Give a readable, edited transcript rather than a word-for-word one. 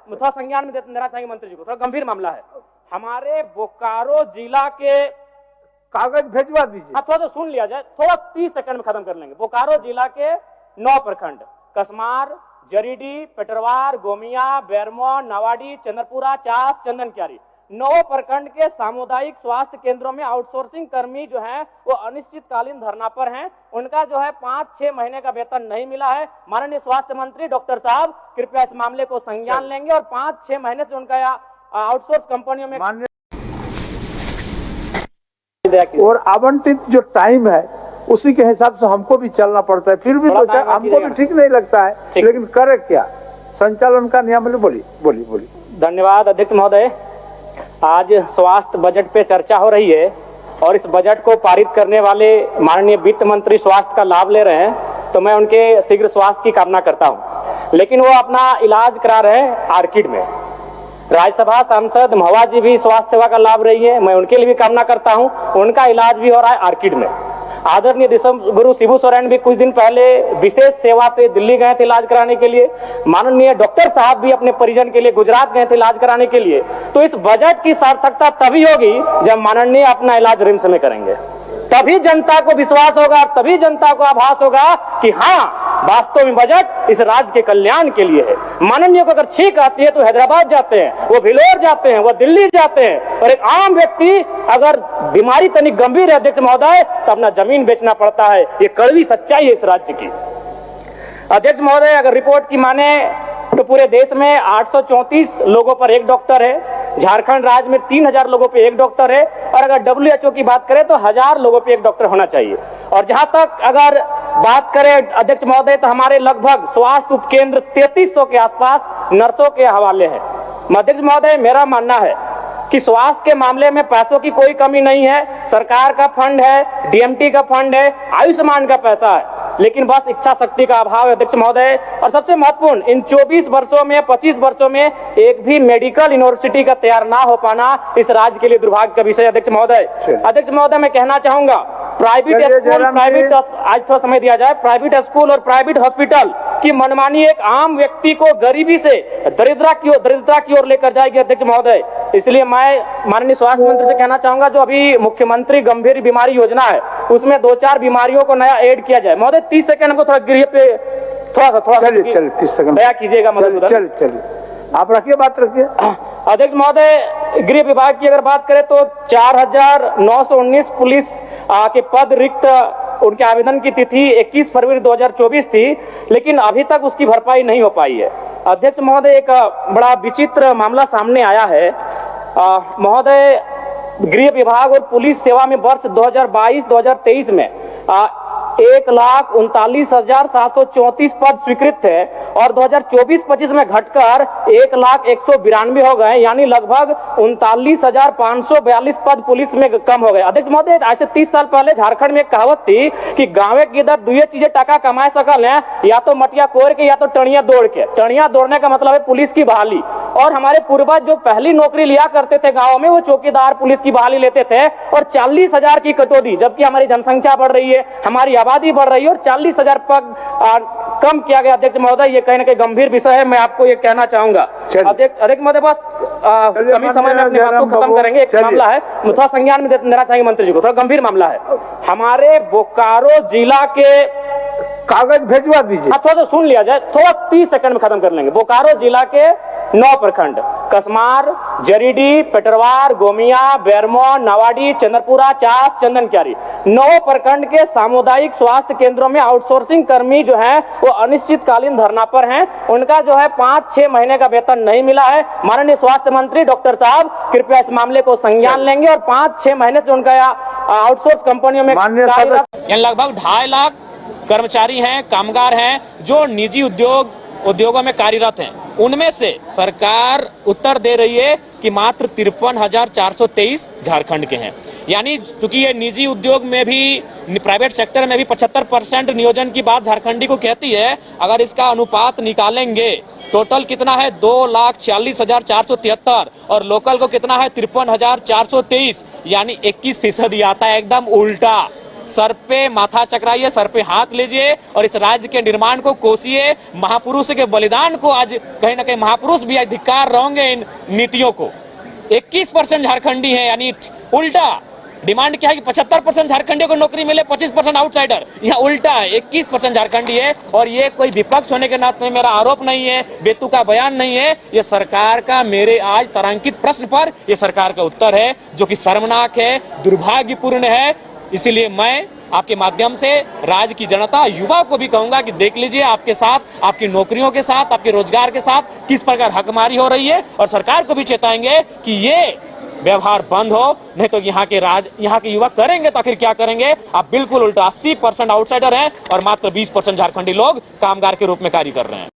थोड़ा संज्ञान में देना चाहिए मंत्री जी को, थोड़ा गंभीर मामला है। हमारे बोकारो जिला के कागज भेजवा दीजिए। हाँ, थोड़ा सा सुन लिया जाए, थोड़ा 30 सेकंड में खत्म कर लेंगे। बोकारो जिला के 9 प्रखंड कसमार, जरीडी, पेटरवार, गोमिया, बेरमो, नवाडी, चंद्रपुरा, चास, चंदनक्यारी 9 प्रखंड के सामुदायिक स्वास्थ्य केंद्रों में आउटसोर्सिंग कर्मी जो हैं वो अनिश्चितकालीन धरना पर हैं। उनका जो है 5-6 महीने का वेतन नहीं मिला है। माननीय स्वास्थ्य मंत्री डॉक्टर साहब कृपया इस मामले को संज्ञान लेंगे और 5-6 महीने से उनका आउटसोर्स कंपनियों में और आवंटित जो टाइम है उसी के हिसाब से हमको भी चलना पड़ता है। फिर भी तो हमको भी ठीक नहीं लगता है, लेकिन करे क्या, संचालन का नियम। बोली। धन्यवाद अध्यक्ष महोदय। आज स्वास्थ्य बजट पे चर्चा हो रही है और इस बजट को पारित करने वाले माननीय वित्त मंत्री स्वास्थ्य का लाभ ले रहे हैं, तो मैं उनके शीघ्र स्वास्थ्य की कामना करता हूं। लेकिन वो अपना इलाज करा रहे हैं आर्किड में। राज्यसभा सांसद महुआ जी भी स्वास्थ्य सेवा का लाभ रही है, मैं उनके लिए भी कामना करता हूं। उनका इलाज भी हो रहा है आर्किड में। आदरणीय गुरु शिबू सोरेन भी कुछ दिन पहले विशेष सेवा से दिल्ली गए थे इलाज कराने के लिए। माननीय डॉक्टर साहब भी अपने परिजन के लिए गुजरात गए थे इलाज कराने के लिए। तो इस बजट की सार्थकता तभी होगी जब माननीय अपना इलाज रिम्स में करेंगे, तभी जनता को विश्वास होगा, तभी जनता को आभास होगा कि हाँ वास्तव में बजट इस राज्य के कल्याण के लिए है। माननीय को अगर छींक आती है तो हैदराबाद जाते हैं, वो भिलोर जाते हैं, वो दिल्ली जाते हैं, और एक आम व्यक्ति अगर बीमारी तनिक गंभीर है अध्यक्ष महोदय तो अपना जमीन बेचना पड़ता है। ये कड़वी सच्चाई है इस राज्य की। अध्यक्ष महोदय, अगर रिपोर्ट की माने तो पूरे देश में 834 लोगों पर एक डॉक्टर है। झारखंड राज्य में 3000 लोगों पे एक डॉक्टर है, और अगर WHO की बात करें तो 1000 लोगों पे एक डॉक्टर होना चाहिए। और जहां तक अगर बात करें अध्यक्ष महोदय तो हमारे लगभग स्वास्थ्य उपकेंद्र 3300 के आसपास नर्सों के हवाले हैं। अध्यक्ष महोदय, मेरा मानना है कि स्वास्थ्य के मामले में पैसों की कोई कमी नहीं है। सरकार का फंड है, DMT का फंड है, आयुष्मान का पैसा है, लेकिन बस इच्छा शक्ति का अभाव है अध्यक्ष महोदय। और सबसे महत्वपूर्ण, इन 24 वर्षों में 25 वर्षों में एक भी मेडिकल यूनिवर्सिटी का तैयार ना हो पाना इस राज्य के लिए दुर्भाग्य का विषय अध्यक्ष महोदय। अध्यक्ष महोदय, मैं कहना चाहूंगा प्राइवेट स्कूल, आज थोड़ा समय दिया जाए, प्राइवेट स्कूल और प्राइवेट हॉस्पिटल की मनमानी एक आम व्यक्ति को गरीबी से दरिद्रता की ओर लेकर जाएगी अध्यक्ष महोदय। इसलिए मैं माननीय स्वास्थ्य मंत्री से कहना चाहूंगा, जो अभी मुख्यमंत्री गंभीर बीमारी योजना है उसमें 2-4 बीमारियों को नया ऐड किया जाए। महोदय 30 सेकंड को थोड़ा गृह पे थोड़ा 30 सेकंड दया कीजिएगा महोदय। चलिए आप रखिए, बात रखिए। अध्यक्ष महोदय, गृह विभाग की अगर बात करें तो 4919 पुलिस के पद रिक्त, उनके आवेदन की तिथि 21 फरवरी 2024 थी, लेकिन अभी तक उसकी भरपाई नहीं हो पाई है। अध्यक्ष महोदय, एक बड़ा विचित्र मामला सामने आया है महोदय। गृह विभाग और पुलिस सेवा में वर्ष 2022-2023 में 1,39,734 पद स्वीकृत थे और 2024-25 में घटकर 1,01,92 हो गए, यानी लगभग 39,542 पद पुलिस में कम हो गए। अध्यक्ष महोदय, आज से 30 साल पहले झारखंड में एक कहावत थी कि गाँव के इधर दुए चीजें टका कमाए सकल हैं, या तो मटिया कोर के या तो टणिया दौड़ के। टणिया दौड़ने का मतलब है पुलिस की बहाली। और हमारे पूर्वज जो पहली नौकरी लिया करते थे गाँव में, वो चौकीदार पुलिस की बहाली लेते थे, और 40,000 की कटौती, जबकि हमारी जनसंख्या बढ़ रही है, हमारी आबादी बढ़ रही है, और 40,000 पद कम किया गया अध्यक्ष महोदय। ये कहीं ना कहीं गंभीर विषय है, मैं आपको ये कहना चाहूंगा। अध्यक्ष महोदय, बस कमी समय में अपनी बात को खत्म करेंगे। एक मामला है, थोड़ा संज्ञान में देना चाहिए मंत्री जी को, थोड़ा गंभीर मामला है। हमारे बोकारो जिला के कागज भेजवा दीजिए। हाँ, थोड़ा सा सुन लिया जाए, थोड़ा 30 सेकंड में खत्म कर लेंगे। बोकारो जिला के 9 प्रखंड कसमार, जरीडी, पेटरवार, गोमिया, बेरमो, नवाडी, चंद्रपुरा, चास, चंदनक्यारी 9 प्रखंड के सामुदायिक स्वास्थ्य केंद्रों में आउटसोर्सिंग कर्मी जो हैं वो अनिश्चितकालीन धरना पर हैं। उनका जो है 5-6 महीने का वेतन नहीं मिला है। माननीय स्वास्थ्य मंत्री डॉक्टर साहब कृपया इस मामले को संज्ञान लेंगे और 5-6 महीने से उनका आउटसोर्स कंपनियों में लगभग 2.5 लाख कर्मचारी हैं, कामगार हैं जो निजी उद्योगों में कार्यरत हैं। उनमें से सरकार उत्तर दे रही है कि मात्र 53,423 झारखंड के हैं। यानी चूंकि ये निजी उद्योग में भी, प्राइवेट सेक्टर में भी 75% नियोजन की बात झारखंडी को कहती है। अगर इसका अनुपात निकालेंगे टोटल कितना है 2,46,473 और लोकल को कितना है 53,423, यानी 21% आता है, एकदम उल्टा। सर पे माथा चकराइए, सर पे हाथ लीजिए और इस राज्य के निर्माण को कोसिए। महापुरुष के बलिदान को आज कहीं ना कहीं महापुरुष भी धिक्कार रहेंगे इन नीतियों को। 21% झारखंडी है, यानी उल्टा डिमांड क्या है कि 75% झारखंडियों को नौकरी मिले, 25% आउटसाइडर। यहाँ उल्टा है, 21% झारखंडी है। और ये कोई विपक्ष होने के नाते मेरा आरोप नहीं है, बेतु का बयान नहीं है, ये सरकार का मेरे आज तारांकित प्रश्न पर ये सरकार का उत्तर है, जो कि शर्मनाक है, दुर्भाग्यपूर्ण है। इसीलिए मैं आपके माध्यम से राज्य की जनता, युवा को भी कहूंगा कि देख लीजिए आपके साथ, आपकी नौकरियों के साथ, आपके रोजगार के साथ किस प्रकार हकमारी हो रही है। और सरकार को भी चेताएंगे कि ये व्यवहार बंद हो, नहीं तो यहाँ के युवा करेंगे तो आखिर क्या करेंगे। आप बिल्कुल उल्टा, 80% आउटसाइडर हैं और मात्र 20% झारखंडी लोग कामगार के रूप में कार्य कर रहे हैं।